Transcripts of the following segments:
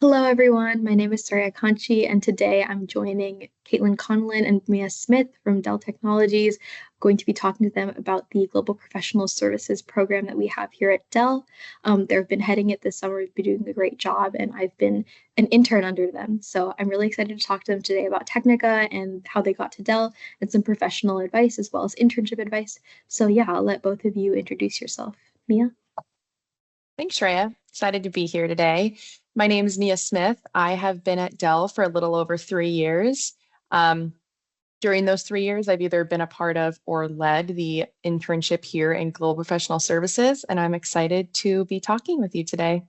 Hello, everyone. My name is Saria Conchi, and today I'm joining Caitlin Connallon and Mia Smith from Dell Technologies. I'm going to be talking to them about the Global Professional Services program that we have here at Dell. They've been heading it this summer, they've been doing a great job, and I've been an intern under them. So I'm really excited to talk to them today about Technica and how they got to Dell and some professional advice as well as internship advice. So yeah, I'll let both of you introduce yourself. Mia? Thanks, Shreya. Excited to be here today. My name is Mia Smith. I have been at Dell for a little over 3 years. Um, During those 3 years, I've either been a part of or led the internship here in Global Professional Services, and I'm excited to be talking with you today.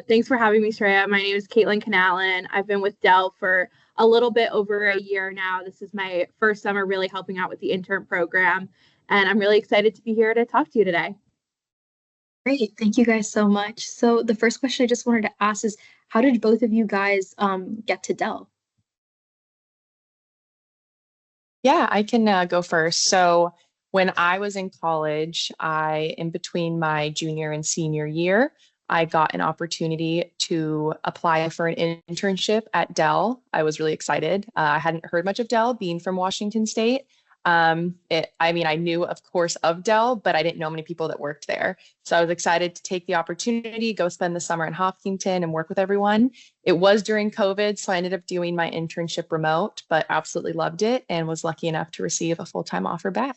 Thanks for having me, Shreya. My name is Caitlin Connallon. I've been with Dell for a little bit over a year now. This is my first summer really helping out with the intern program, and I'm really excited to be here to talk to you today. Great. Thank you guys so much. So the first question I just wanted to ask is, how did both of you guys get to Dell? Yeah, I can go first. So when I was in college, in between my junior and senior year, I got an opportunity to apply for an internship at Dell. I was really excited. I hadn't heard much of Dell, being from Washington State. I knew, of course, of Dell, but I didn't know many people that worked there. So I was excited to take the opportunity, go spend the summer in Hopkinton and work with everyone. It was during COVID, so I ended up doing my internship remote, but absolutely loved it and was lucky enough to receive a full-time offer back.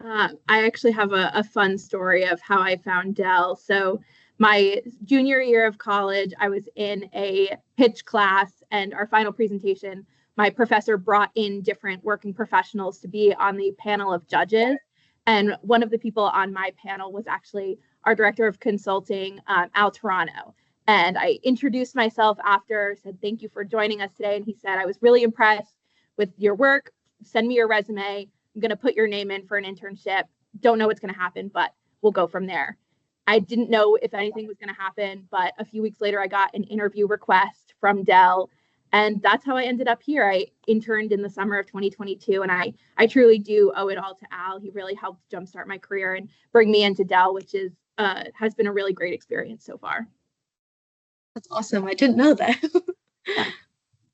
I actually have a fun story of how I found Dell. So my junior year of college, I was in a pitch class, and our final presentation, my professor brought in different working professionals to be on the panel of judges. And one of the people on my panel was actually our director of consulting, Al Toronto. And I introduced myself after, said, thank you for joining us today. And he said, I was really impressed with your work. Send me your resume. I'm going to put your name in for an internship. Don't know what's going to happen, but we'll go from there. I didn't know if anything was going to happen, but a few weeks later, I got an interview request from Dell. And that's how I ended up here. I interned in the summer of 2022, and I truly do owe it all to Al. He really helped jumpstart my career and bring me into Dell, which has been a really great experience so far. That's awesome. I didn't know that. Yeah.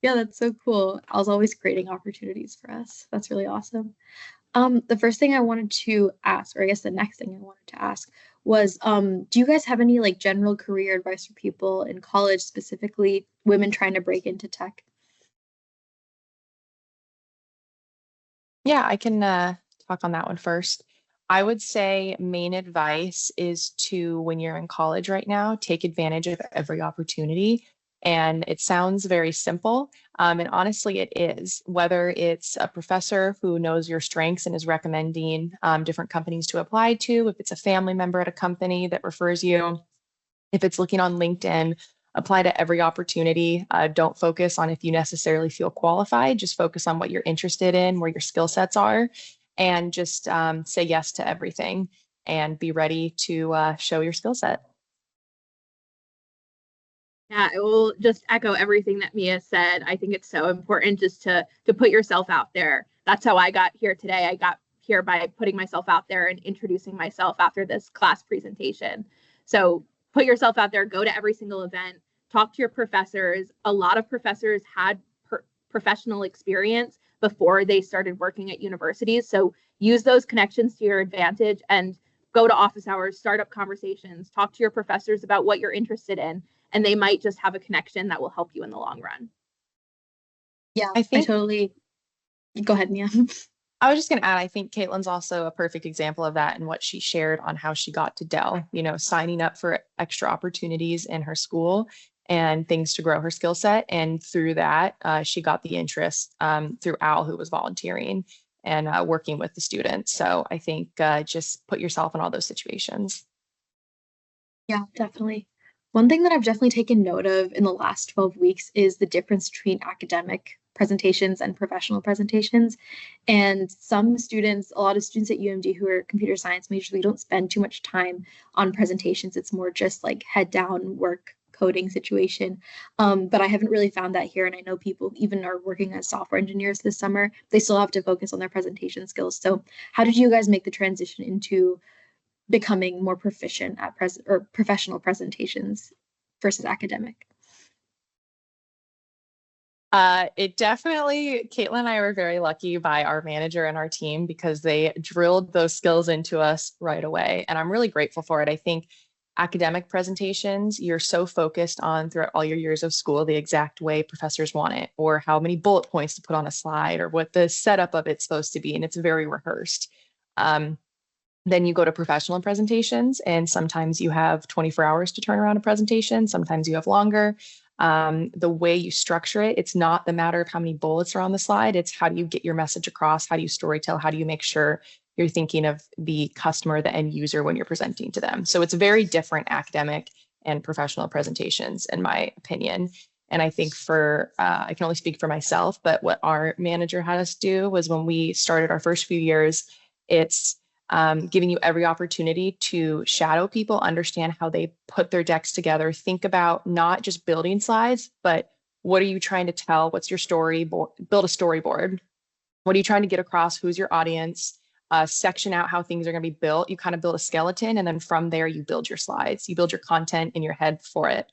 Yeah, that's so cool. Al's always creating opportunities for us. That's really awesome. The first thing I wanted to ask, or I guess the next thing I wanted to ask was, do you guys have any like general career advice for people in college, specifically women trying to break into tech? Yeah, I can talk on that one first. I would say main advice is to, when you're in college right now, take advantage of every opportunity. And it sounds very simple. And honestly, it is. Whether it's a professor who knows your strengths and is recommending different companies to apply to, if it's a family member at a company that refers you, if it's looking on LinkedIn, apply to every opportunity. Don't focus on if you necessarily feel qualified. Just focus on what you're interested in, where your skill sets are, and just say yes to everything and be ready to show your skill set. Yeah, I will just echo everything that Mia said. I think it's so important just to put yourself out there. That's how I got here today. I got here by putting myself out there and introducing myself after this class presentation. So put yourself out there, go to every single event, talk to your professors. A lot of professors had professional experience before they started working at universities. So use those connections to your advantage and go to office hours, start up conversations, talk to your professors about what you're interested in, and they might just have a connection that will help you in the long run. Yeah, I I think totally. Go ahead, Mia. I was just going to add, I think Caitlin's also a perfect example of that and what she shared on how she got to Dell, signing up for extra opportunities in her school and things to grow her skill set. And through that, she got the interest through Al, who was volunteering and working with the students. So I think just put yourself in all those situations. Yeah, definitely. One thing that I've definitely taken note of in the last 12 weeks is the difference between academic presentations and professional presentations. And some students, a lot of students at UMD who are computer science majors, we don't spend too much time on presentations. It's more just like head down work coding situation. But I haven't really found that here. And I know people even are working as software engineers this summer. They still have to focus on their presentation skills. So how did you guys make the transition into becoming more proficient at professional presentations versus academic? It definitely, Caitlin and I were very lucky by our manager and our team because they drilled those skills into us right away. And I'm really grateful for it. I think academic presentations, you're so focused on throughout all your years of school, the exact way professors want it, or how many bullet points to put on a slide, or what the setup of it's supposed to be. And it's very rehearsed. Then you go to professional presentations, and sometimes you have 24 hours to turn around a presentation. Sometimes you have longer. The way you structure it, it's not the matter of how many bullets are on the slide. It's how do you get your message across? How do you storytell? How do you make sure you're thinking of the customer, the end user when you're presenting to them? So it's very different academic and professional presentations, in my opinion. And I think I can only speak for myself, but what our manager had us do was when we started our first few years, it's giving you every opportunity to shadow people, understand how they put their decks together, think about not just building slides, but what are you trying to tell? What's your storyboard? Build a storyboard. What are you trying to get across? Who's your audience? Section out how things are going to be built. You kind of build a skeleton, and then from there, you build your slides. You build your content in your head for it.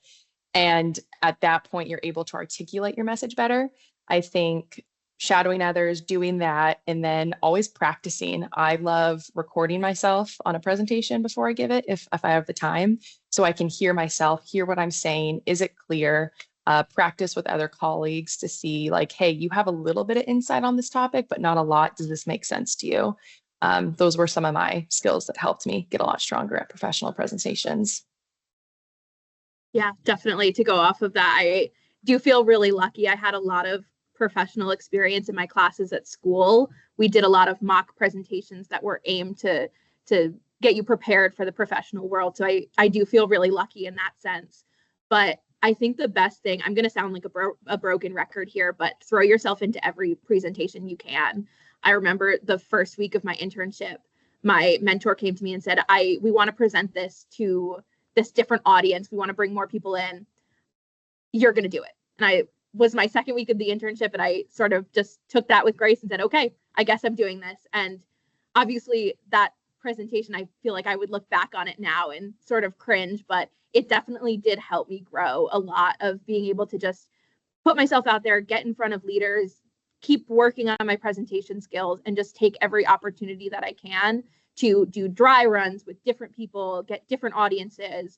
And at that point, you're able to articulate your message better. I think shadowing others, doing that, and then always practicing. I love recording myself on a presentation before I give it, if I have the time, so I can hear myself, hear what I'm saying. Is it clear? Practice with other colleagues to see like, hey, you have a little bit of insight on this topic, but not a lot. Does this make sense to you? Those were some of my skills that helped me get a lot stronger at professional presentations. Yeah, definitely. To go off of that, I do feel really lucky. I had a lot of professional experience in my classes at school. We did a lot of mock presentations that were aimed to get you prepared for the professional world. So I do feel really lucky in that sense. But I think the best thing, I'm going to sound like a broken record here, but throw yourself into every presentation you can. I remember the first week of my internship, my mentor came to me and said, we want to present this to this different audience. We want to bring more people in. You're going to do it. And I was my second week of the internship, and I sort of just took that with grace and said, okay, I guess I'm doing this. And obviously that presentation, I feel like I would look back on it now and sort of cringe, but it definitely did help me grow a lot of being able to just put myself out there, get in front of leaders, keep working on my presentation skills, and just take every opportunity that I can to do dry runs with different people, get different audiences.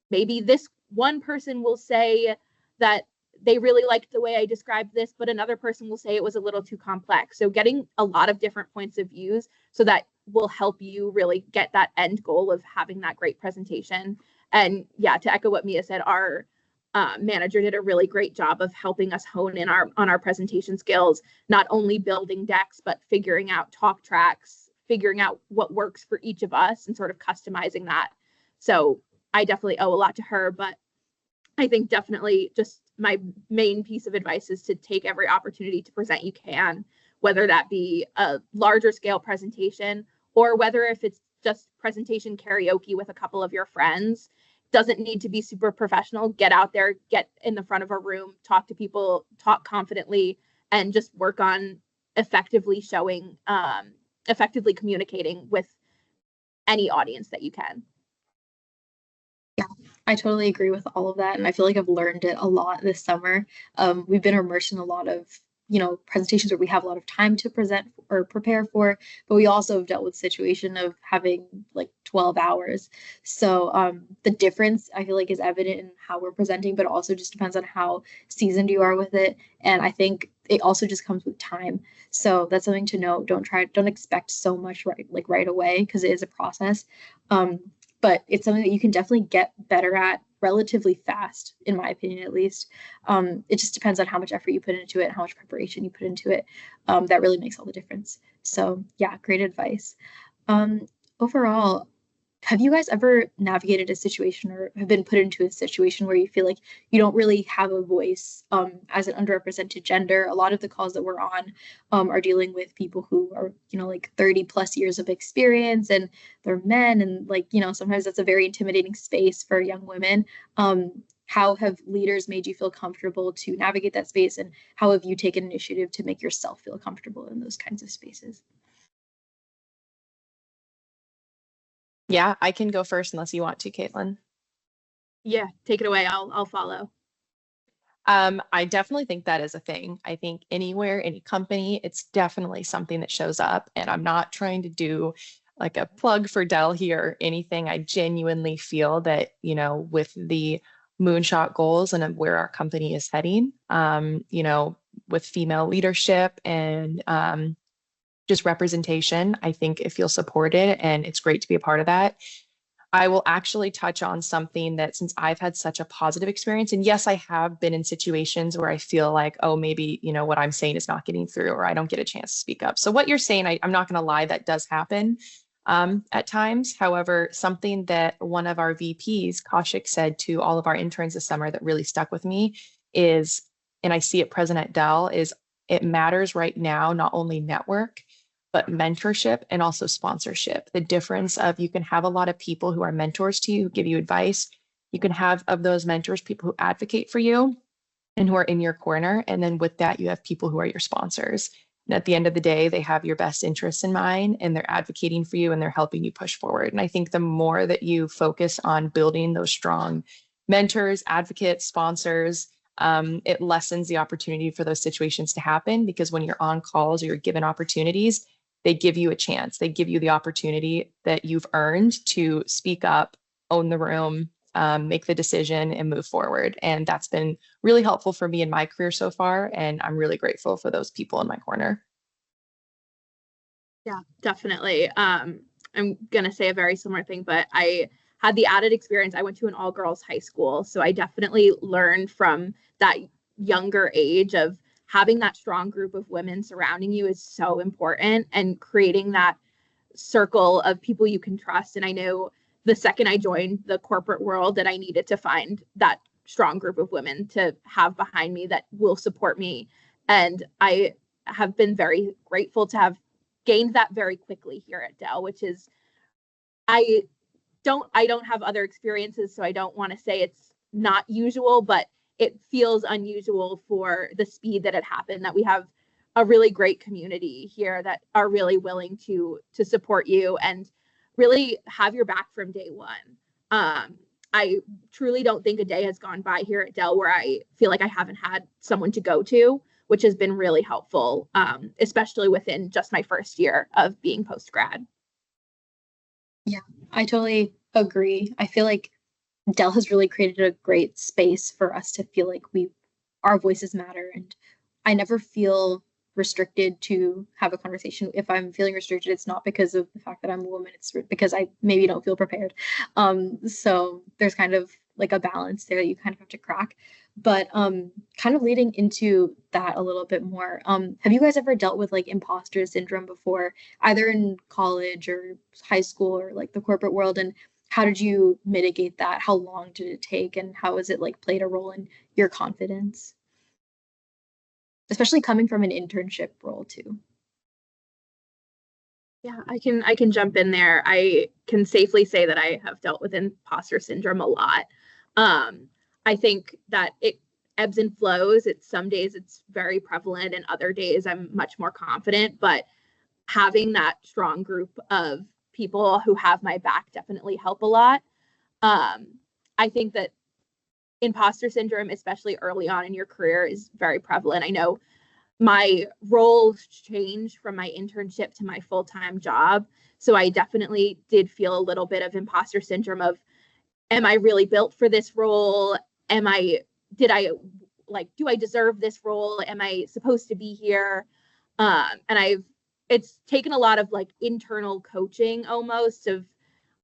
Maybe this one person will say that they really liked the way I described this, but another person will say it was a little too complex. So getting a lot of different points of views, so that will help you really get that end goal of having that great presentation. And yeah, to echo what Mia said, our manager did a really great job of helping us hone in on our presentation skills, not only building decks, but figuring out talk tracks, figuring out what works for each of us and sort of customizing that. So I definitely owe a lot to her, but I think definitely just my main piece of advice is to take every opportunity to present you can, whether that be a larger scale presentation or whether if it's just presentation karaoke with a couple of your friends. Doesn't need to be super professional. Get out there, get in the front of a room, talk to people, talk confidently, and just work on effectively effectively communicating with any audience that you can. Yeah, I totally agree with all of that. And I feel like I've learned it a lot this summer. We've been immersed in a lot of, presentations where we have a lot of time to present or prepare for, but we also have dealt with the situation of having like 12 hours. So the difference I feel like is evident in how we're presenting, but also just depends on how seasoned you are with it. And I think it also just comes with time. So that's something to note. Don't expect so much right away, because it is a process. But it's something that you can definitely get better at relatively fast, in my opinion, at least. It just depends on how much effort you put into it, how much preparation you put into it. That really makes all the difference. So yeah, great advice. Overall, have you guys ever navigated a situation or have been put into a situation where you feel like you don't really have a voice as an underrepresented gender? A lot of the calls that we're on are dealing with people who are, like 30 plus years of experience, and they're men. And sometimes that's a very intimidating space for young women. How have leaders made you feel comfortable to navigate that space? And how have you taken initiative to make yourself feel comfortable in those kinds of spaces? Yeah, I can go first unless you want to, Caitlin. Yeah, take it away. I'll follow. I definitely think that is a thing. I think anywhere, any company, it's definitely something that shows up. And I'm not trying to do like a plug for Dell here or anything. I genuinely feel that, with the moonshot goals and where our company is heading, with female leadership and just representation, I think it feels supported and it's great to be a part of that. I will actually touch on something that since I've had such a positive experience, and yes, I have been in situations where I feel like, oh, maybe, what I'm saying is not getting through or I don't get a chance to speak up. So what you're saying, I'm not going to lie, that does happen at times. However, something that one of our VPs, Kaushik, said to all of our interns this summer that really stuck with me is, and I see it present at Dell, is it matters right now, not only network, but mentorship and also sponsorship. The difference of you can have a lot of people who are mentors to you, who give you advice. You can have of those mentors, people who advocate for you and who are in your corner. And then with that, you have people who are your sponsors. And at the end of the day, they have your best interests in mind and they're advocating for you and they're helping you push forward. And I think the more that you focus on building those strong mentors, advocates, sponsors, it lessens the opportunity for those situations to happen because when you're on calls or you're given opportunities, they give you a chance. They give you the opportunity that you've earned to speak up, own the room, make the decision and move forward. And that's been really helpful for me in my career so far. And I'm really grateful for those people in my corner. Yeah, definitely. I'm going to say a very similar thing, but I had the added experience. I went to an all girls high school. So I definitely learned from that younger age of having that strong group of women surrounding you is so important and creating that circle of people you can trust. And I know the second I joined the corporate world that I needed to find that strong group of women to have behind me that will support me. And I have been very grateful to have gained that very quickly here at Dell, which is I don't have other experiences, so I don't want to say it's not usual, but it feels unusual for the speed that it happened, that we have a really great community here that are really willing to support you and really have your back from day one. I truly don't think a day has gone by here at Dell where I feel like I haven't had someone to go to, which has been really helpful, especially within just my first year of being post-grad. Yeah, I totally agree. I feel like Dell has really created a great space for us to feel like our voices matter. And I never feel restricted to have a conversation. If I'm feeling restricted, it's not because of the fact that I'm a woman, it's because I maybe don't feel prepared. So there's kind of like a balance there that you kind of have to crack. But kind of leading into that a little bit more, have you guys ever dealt with like imposter syndrome before, either in college or high school or like the corporate world? And how did you mitigate that? How long did it take? And how has it like played a role in your confidence? Especially coming from an internship role too. Yeah, I can jump in there. I can safely say that I have dealt with imposter syndrome a lot. I think that it ebbs and flows. It's some days it's very prevalent and other days I'm much more confident, but having that strong group of people who have my back definitely help a lot. I think that imposter syndrome, especially early on in your career, is very prevalent. I know my roles changed from my internship to my full-time job. So I definitely did feel a little bit of imposter syndrome of, am I really built for this role? Do I deserve this role? Am I supposed to be here? It's taken a lot of like internal coaching almost of,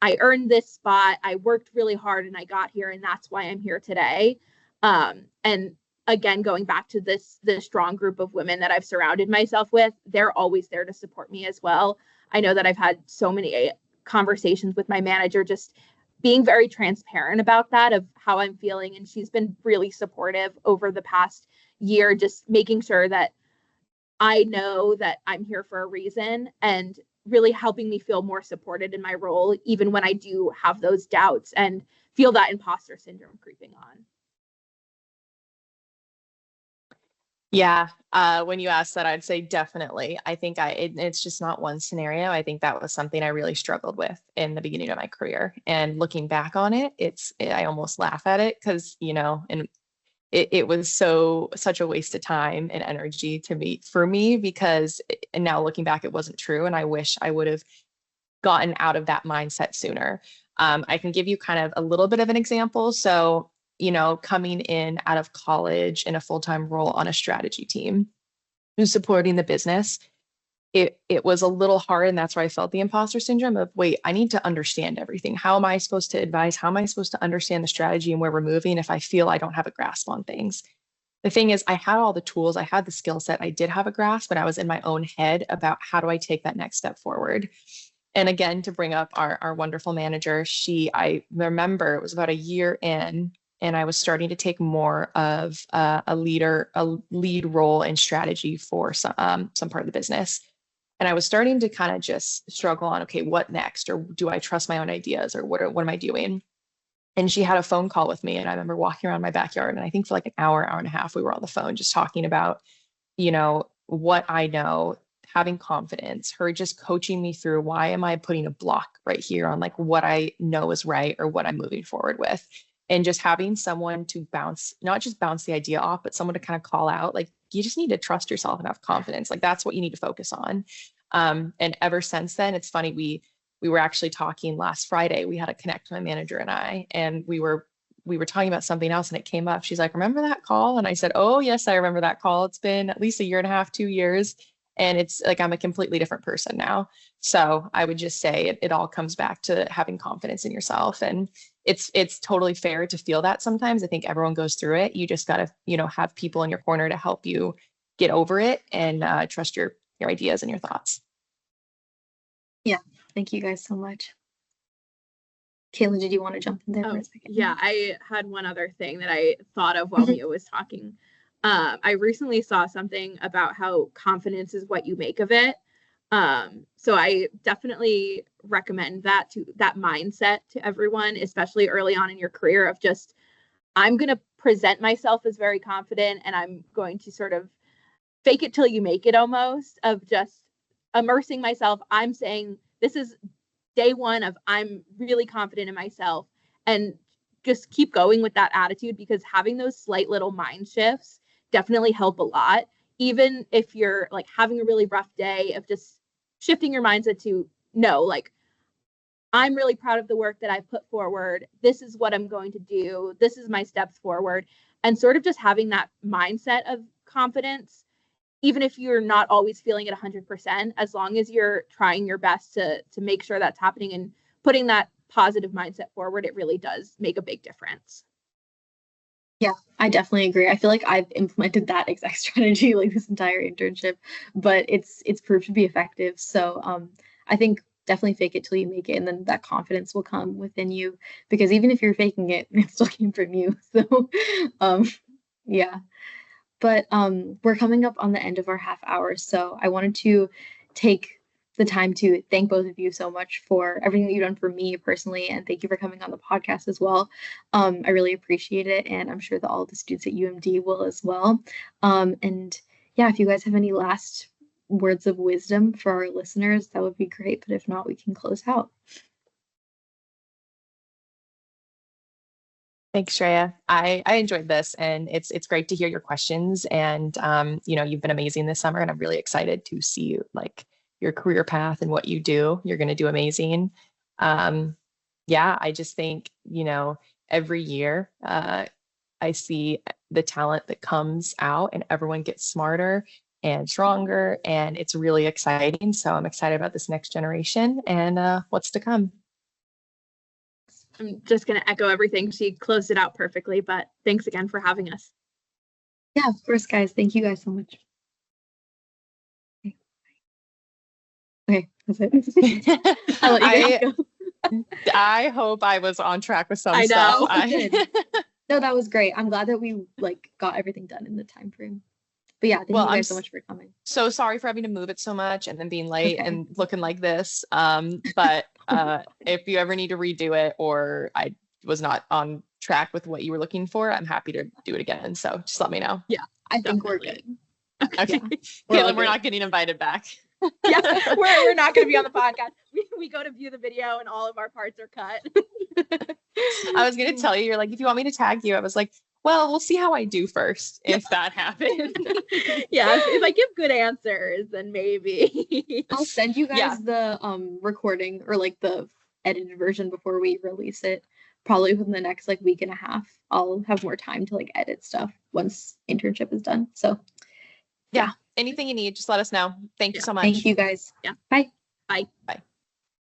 I earned this spot, I worked really hard and I got here and that's why I'm here today. And again, going back to this strong group of women that I've surrounded myself with, they're always there to support me as well. I know that I've had so many conversations with my manager, just being very transparent about that, of how I'm feeling. And she's been really supportive over the past year, just making sure that I know that I'm here for a reason and really helping me feel more supported in my role, even when I do have those doubts and feel that imposter syndrome creeping on. Yeah. When you asked that, I'd say definitely. I think it's just not one scenario. I think that was something I really struggled with in the beginning of my career. And looking back on it, I almost laugh at it because, and it was such a waste of time and energy for me because, and now looking back, it wasn't true. And I wish I would have gotten out of that mindset sooner. I can give you kind of a little bit of an example. So, coming in out of college in a full-time role on a strategy team who's supporting the business, it was a little hard. And that's where I felt the imposter syndrome of, wait, I need to understand everything. How am I supposed to advise? How am I supposed to understand the strategy and where we're moving if I feel I don't have a grasp on things? The thing is, I had all the tools, I had the skill set, I did have a grasp, but I was in my own head about how do I take that next step forward. And again, to bring up our wonderful manager, I remember it was about a year in, and I was starting to take more of a lead role in strategy for some part of the business. And I was starting to kind of just struggle on, okay, what next? Or do I trust my own ideas? Or what am I doing? And she had a phone call with me. And I remember walking around my backyard. And I think for like an hour and a half, we were on the phone just talking about, what I know, having confidence, her just coaching me through why am I putting a block right here on like what I know is right or what I'm moving forward with. And just having someone to not just bounce the idea off, but someone to kind of call out, like, you just need to trust yourself and have confidence. Like, that's what you need to focus on. And ever since then, it's funny, we were actually talking last Friday. We had a connect, my manager and I, and we were talking about something else and it came up. She's like, remember that call? And I said, oh, yes, I remember that call. It's been at least a year and a half, 2 years. And it's like, I'm a completely different person now. So I would just say it all comes back to having confidence in yourself. And it's totally fair to feel that sometimes. I think everyone goes through it. You just got to, have people in your corner to help you get over it and trust your ideas and your thoughts. Yeah. Thank you guys so much. Caitlin, did you want to jump in there for a second? Yeah, I had one other thing that I thought of while Mia was talking. I recently saw something about how confidence is what you make of it. So I definitely recommend that mindset to everyone, especially early on in your career of just, I'm going to present myself as very confident and I'm going to sort of fake it till you make it almost, of just immersing myself. I'm saying this is day one of I'm really confident in myself, and just keep going with that attitude, because having those slight little mind shifts definitely help a lot. Even if you're like having a really rough day, of just shifting your mindset to, no, like, I'm really proud of the work that I've put forward. This is what I'm going to do. This is my steps forward. And sort of just having that mindset of confidence, even if you're not always feeling it 100%, as long as you're trying your best to make sure that's happening and putting that positive mindset forward, it really does make a big difference. Yeah, I definitely agree. I feel like I've implemented that exact strategy like this entire internship, but it's proved to be effective. So I think definitely fake it till you make it, and then that confidence will come within you, because even if you're faking it, it still came from you. So yeah. But we're coming up on the end of our half hour, so I wanted to take the time to thank both of you so much for everything that you've done for me personally, and thank you for coming on the podcast as well. I really appreciate it, and I'm sure that all the students at UMD will as well. And yeah, if you guys have any last words of wisdom for our listeners, that would be great. But if not, we can close out. Thanks, Shreya. I enjoyed this, and it's great to hear your questions. And you've been amazing this summer, and I'm really excited to see like your career path and what you do. You're going to do amazing. Yeah, I just think every year I see the talent that comes out, and everyone gets smarter and stronger, and it's really exciting. So I'm excited about this next generation and what's to come. I'm just going to echo everything. She closed it out perfectly, but thanks again for having us. Yeah, of course, guys. Thank you guys so much. Okay, that's it. I'll let you guys go. I hope I was on track with some I know. stuff. No, that was great. I'm glad that we got everything done in the time frame. But yeah, thank you guys so much for coming. So sorry for having to move it so much and then being late and looking like this. But if you ever need to redo it, or I was not on track with what you were looking for, I'm happy to do it again. So just let me know. Yeah, I think we're Definitely. good. Okay. Yeah. Caitlin, we're not getting invited back. Yeah, we're not going to be on the podcast. We go to view the video and all of our parts are cut. I was going to tell you, you're like, if you want me to tag you, I was like, well, we'll see how I do first if that happens. Yeah, if I give good answers, then maybe. I'll send you guys Yeah. the recording or like the edited version before we release it. Probably within the next like week and a half. I'll have more time to like edit stuff once internship is done. So yeah. Anything you need, just let us know. Thank you so much. thank you guys. Yeah. Bye. Bye. Bye.